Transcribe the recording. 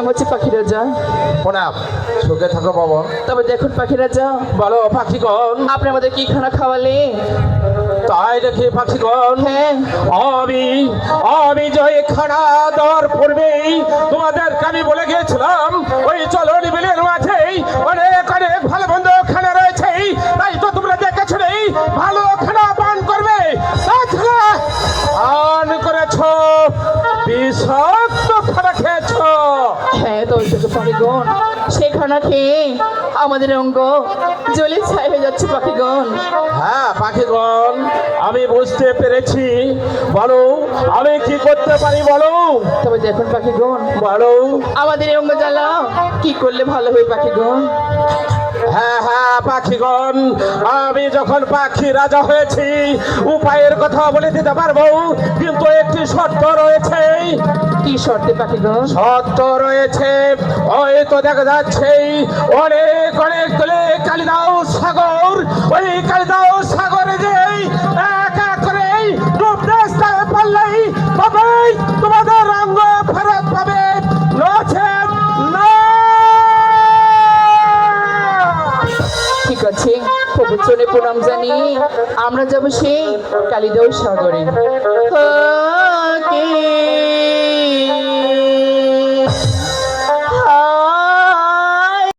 হচ্ছে পাখি রাজা। প্রণাম, সুখে থাকো বাবা। তবে দেখুন পাখি রাজা, বলো পাখিগণ, আপনি আমাদের কি খানা খাওয়ালে? তাই দেখি পাখিগণ, হ্যাঁ, আমি যে খানা দেওয়ার পূর্বেই তোমাদেরকে আমি বলে গিয়েছিলাম ওই চলন বিলের মাঝেই অনেক অনেক ভালো মন্দ খানা রয়েছে, তাই তো তোমরা দেখেছো নেই ভালো খানা পান করবে। পান করেছ, বিষাক্ত খানা খেয়েছ। হ্যাঁ তো পাখিগণ, সেই খানা খেয়ে আমাদের অঙ্গ জ্বলে ছাই হয়ে যাচ্ছে পাখিগণ। হ্যাঁ পাখিগণ, আমি বুঝতে পেরেছি। বলো আমি কি করতে পারি বলো। তবে দেখুন পাখিগণ, বলো আমাদের অঙ্গ জ্বালা কি করলে ভালো হয় পাখিগণ? হ্যাঁ হ্যাঁ পাখিগণ, আমি যখন পাখি রাজা হয়েছি উপায়ের কথা বলে দিতে পারবো, কিন্তু একটি শর্ত রয়েছে। কি শর্তে পাখিগণ? শর্ত রয়েছে, ওই তো দেখা যাচ্ছে অনেক অনেক দলে কালিদাও সাগর, ওই কালিদাও সাগরে যে এক এক করে ডুব রাস্তা পারলেই তবেই তোমাদের রঙ্গ ফেরত পাবে, নচেত না। চলে প্রণাম জানি আমরা যাব সেই কালিদহ সাগরে।